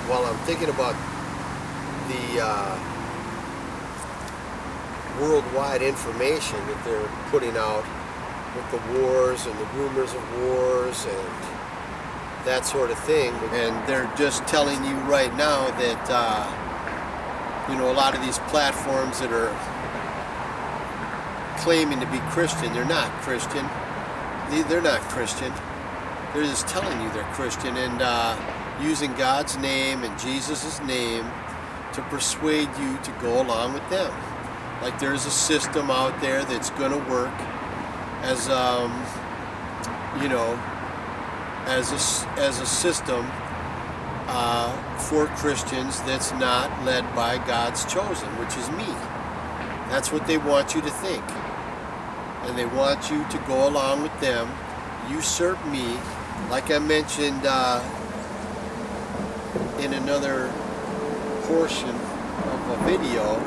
while I'm thinking about the worldwide information that they're putting out with the wars and the rumors of wars and that sort of thing, and they're just telling you right now that a lot of these platforms that are claiming to be Christian, they're not Christian. They're not Christian. They're just telling you they're Christian and using God's name and Jesus' name to persuade you to go along with them. Like there's a system out there that's going to work as as a system for Christians that's not led by God's chosen, which is me. That's what they want you to think. And they want you to go along with them, usurp me, like I mentioned in another portion of a video,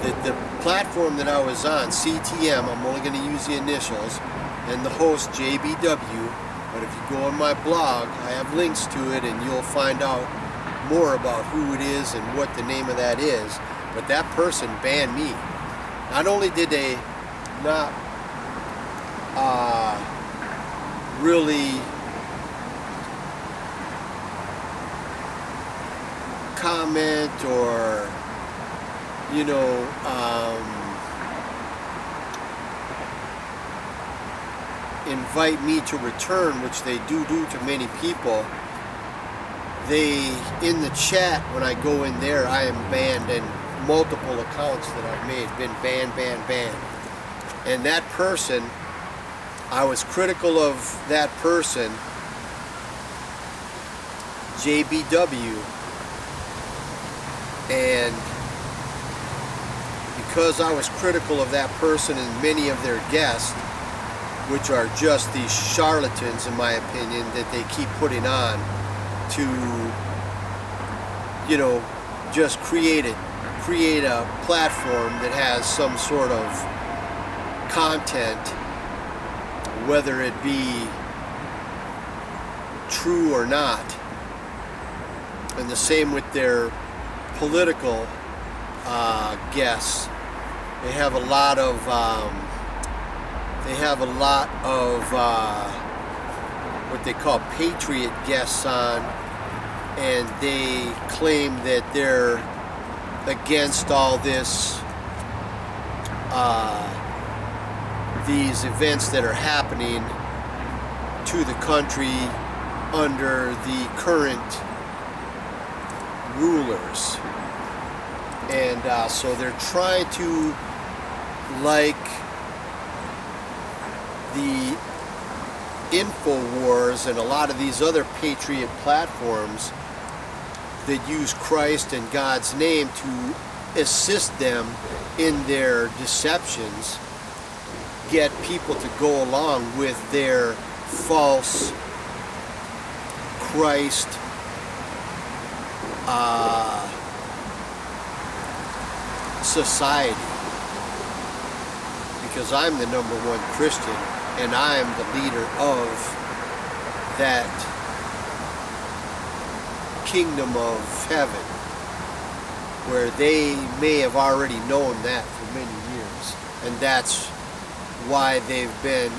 that the platform that I was on, CTM, I'm only going to use the initials, and the host, JBW, but if you go on my blog, I have links to it and you'll find out more about who it is and what the name of that is. But that person banned me. Not only did they not really comment or invite me to return, which they do to many people. They, in the chat, when I go in there, I am banned, and multiple accounts that I've made been banned. And that person, I was critical of that person, JBW, and because I was critical of that person and many of their guests, which are just these charlatans, in my opinion, that they keep putting on to, just create a platform that has some sort of content, whether it be true or not. And the same with their political guests. They have a lot of what they call patriot guests on, and they claim that they're against all this, these events that are happening to the country under the current rulers. And so they're trying to, like the InfoWars and a lot of these other patriot platforms that use Christ and God's name to assist them in their deceptions, get people to go along with their false Christ society. Because I'm the number one Christian and I am the leader of that Kindom of Heaven, where they may have already known that for many years, and that's why they've been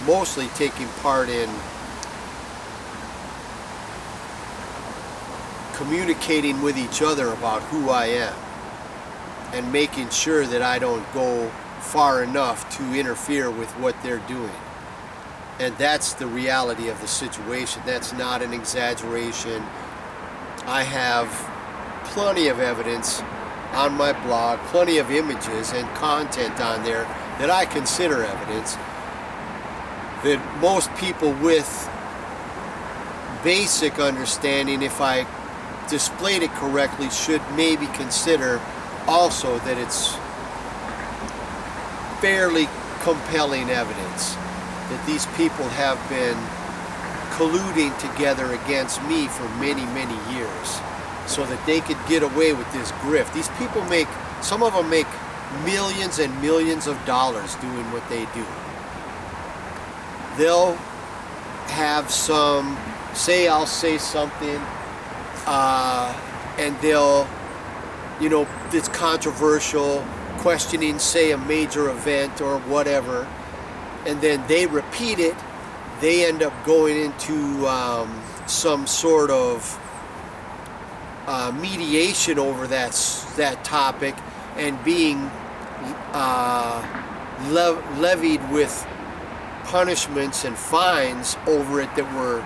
mostly taking part in communicating with each other about who I am and making sure that I don't go far enough to interfere with what they're doing. And that's the reality of the situation. That's not an exaggeration. I have plenty of evidence on my blog, plenty of images and content on there that I consider evidence that most people with basic understanding, if I displayed it correctly, should maybe consider also that it's fairly compelling evidence that these people have been colluding together against me for many, many years so that they could get away with this grift. These people some of them make millions and millions of dollars doing what they do. They'll have some say I'll say something, and they'll, it's controversial, questioning, say, a major event or whatever, and then they repeat it, they end up going into some sort of mediation over that topic, and being levied with punishments and fines over it that were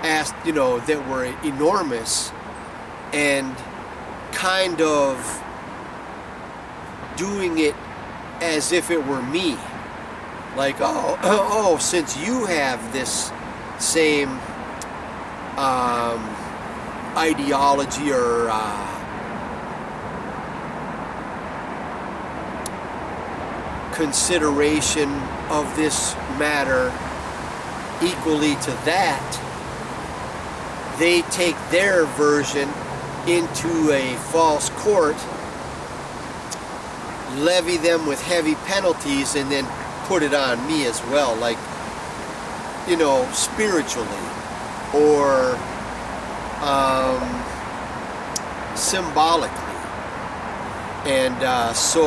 asked, that were enormous, and kind of doing it as if it were me. Like, oh, since you have this same ideology or consideration of this matter equally to that, they take their version into a false court, levy them with heavy penalties, and then put it on me as well, like, spiritually or symbolically. And so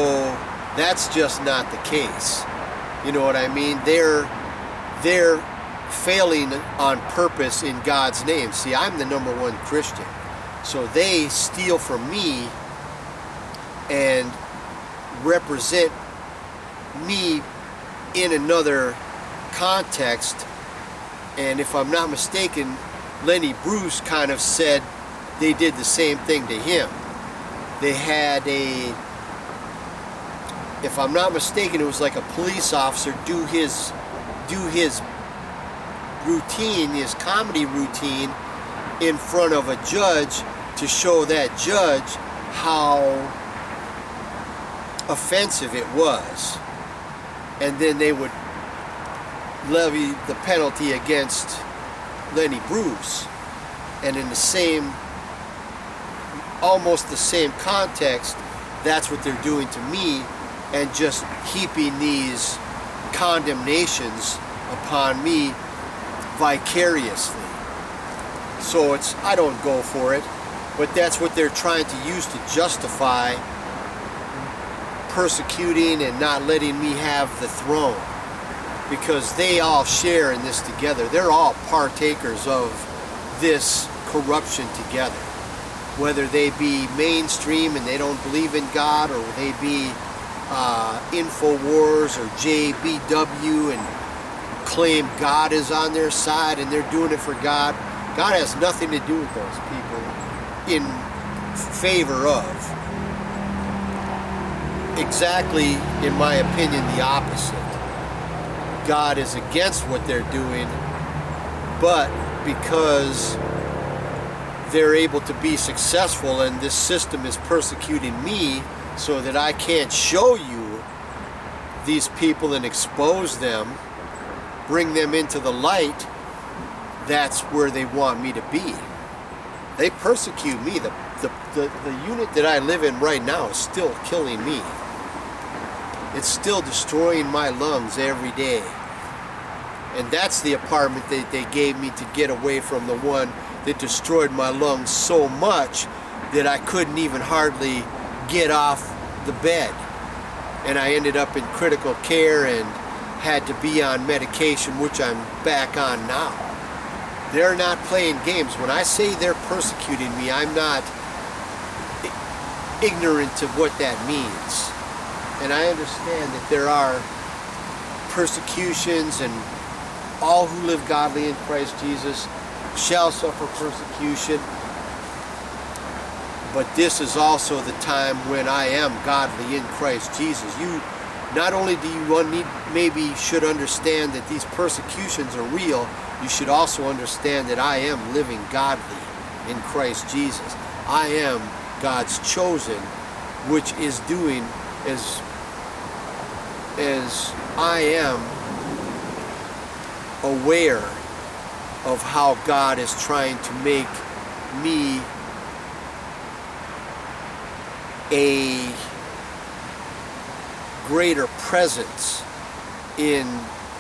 that's just not the case. You know what I mean? They're failing on purpose in God's name. See, I'm the number one Christian. So they steal from me and represent me in another context. And if I'm not mistaken, Lenny Bruce kind of said they did the same thing to him. They had if I'm not mistaken, it was like a police officer do his routine, his comedy routine, in front of a judge to show that judge how offensive it was. And then they would levy the penalty against Lenny Bruce. And in the same, almost the same context, that's what they're doing to me, and just heaping these condemnations upon me vicariously. So I don't go for it, but that's what they're trying to use to justify persecuting and not letting me have the throne, because they all share in this together. They're all partakers of this corruption together, whether they be mainstream and they don't believe in God, or they be InfoWars or JBW and claim God is on their side and they're doing it for God. God has nothing to do with those people in favor of. Exactly, in my opinion, the opposite. God is against what they're doing, but because they're able to be successful and this system is persecuting me so that I can't show you these people and expose them, bring them into the light, that's where they want me to be. They persecute me. The unit that I live in right now is still killing me. It's still destroying my lungs every day. And that's the apartment that they gave me to get away from the one that destroyed my lungs so much that I couldn't even hardly get off the bed. And I ended up in critical care and had to be on medication, which I'm back on now. They're not playing games. When I say they're persecuting me, I'm not ignorant of what that means. And I understand that there are persecutions, and all who live godly in Christ Jesus shall suffer persecution. But this is also the time when I am godly in Christ Jesus. You, not only do you maybe should understand that these persecutions are real, you should also understand that I am living godly in Christ Jesus. I am God's chosen, which is doing as I am aware of how God is trying to make me a greater presence in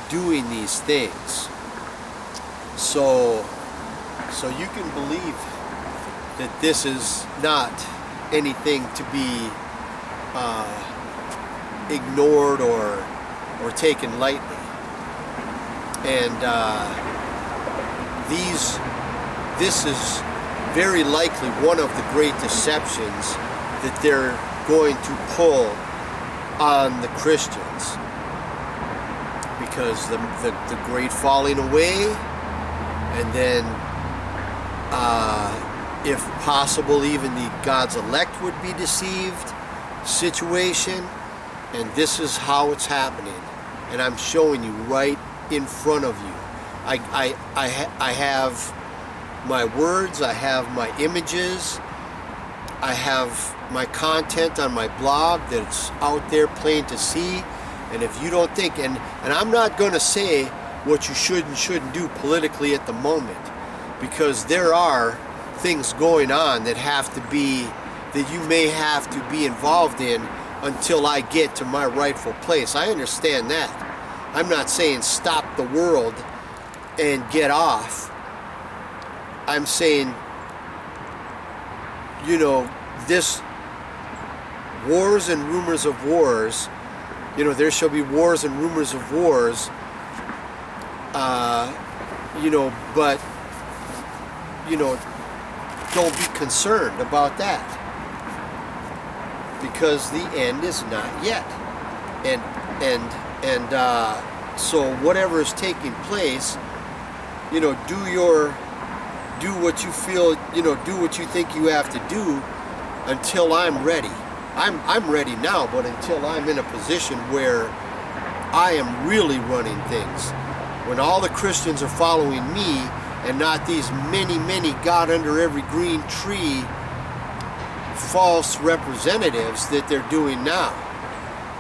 doing these things. So So you can believe that this is not anything to be ignored or taken lightly. And this is very likely one of the great deceptions that they're going to pull on the Christians, because the great falling away, and then if possible even the God's elect would be deceived situation. And this is how it's happening, and I'm showing you right in front of you. I have my words, I have my images, I have my content on my blog that's out there plain to see. And if you don't think, and I'm not going to say what you should and shouldn't do politically at the moment, because there are things going on that you may have to be involved in until I get to my rightful place. I understand that. I'm not saying stop the world and get off. I'm saying, this wars and rumors of wars, there shall be wars and rumors of wars, but, don't be concerned about that, because the end is not yet. And so whatever is taking place, do what you feel, do what you think you have to do until I'm ready. I'm ready now, but until I'm in a position where I am really running things, when all the Christians are following me and not these many God under every green tree false representatives that they're doing now.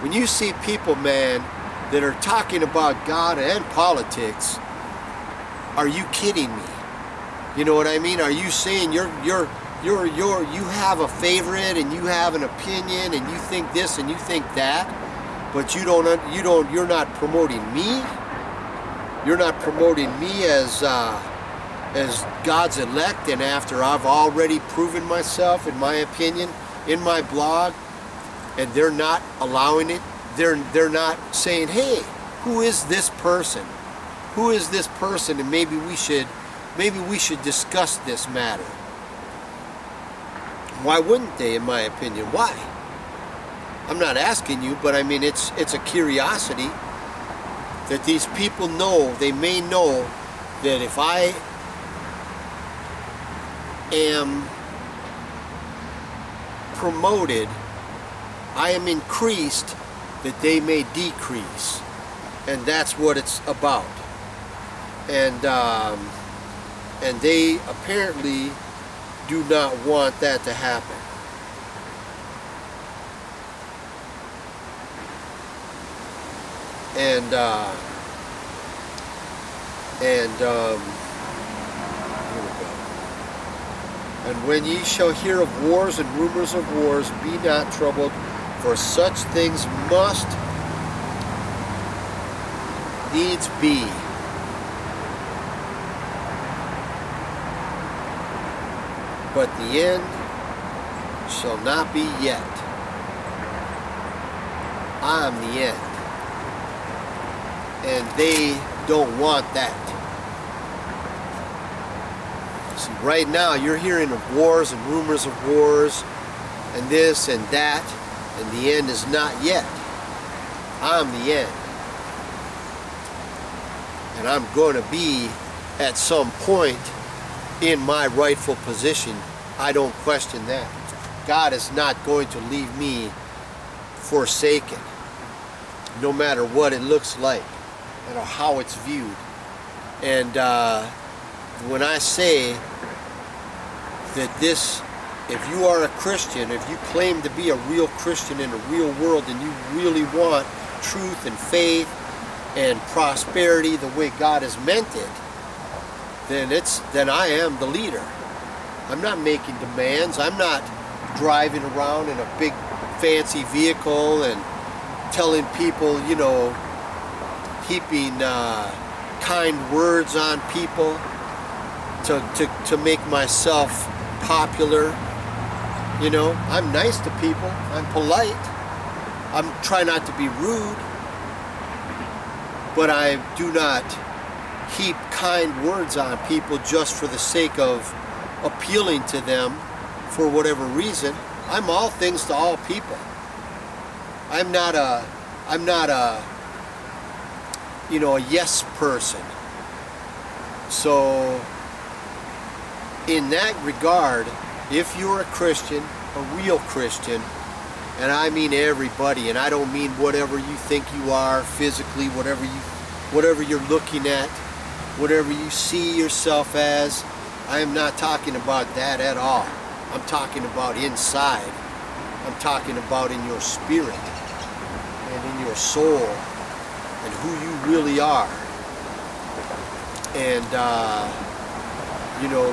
When you see people, man, that are talking about God and politics, are you kidding me? You know what I mean? Are you saying you have a favorite and you have an opinion and you think this and you think that, but you're not promoting me? You're not promoting me as God's elect, and after I've already proven myself, in my opinion, in my blog, and they're not allowing it. They're not saying, hey, who is this person? Who is this person? And maybe we should discuss this matter. Why wouldn't they, in my opinion? Why? I'm not asking you, but I mean, it's a curiosity that these people know. They may know that if I am promoted, I am increased, that they may decrease. And that's what it's about. And they apparently do not want that to happen. And here we go. And when ye shall hear of wars and rumors of wars, be not troubled, for such things must needs be. But the end shall not be yet. I am the end. And they don't want that. See, right now you're hearing of wars and rumors of wars and this and that, and the end is not yet. I'm the end. And I'm going to be at some point in my rightful position. I don't question that. God is not going to leave me forsaken, no matter what it looks like and how it's viewed. And when I say that this, if you are a Christian, if you claim to be a real Christian in a real world, and you really want truth and faith and prosperity the way God has meant it, then I am the leader. I'm not making demands. I'm not driving around in a big fancy vehicle and telling people, heaping kind words on people, to make myself popular. You know, I'm nice to people. I'm polite. I'm try not to be rude. But I do not heap kind words on people just for the sake of appealing to them for whatever reason. I'm all things to all people. I'm not a you know, a yes person. So in that regard, if you're a Christian, a real Christian, and I mean everybody, and I don't mean whatever you think you are physically, whatever you're looking at, whatever you see yourself as, I am not talking about that at all. I'm talking about inside. I'm talking about in your spirit and in your soul and who you really are. And you know,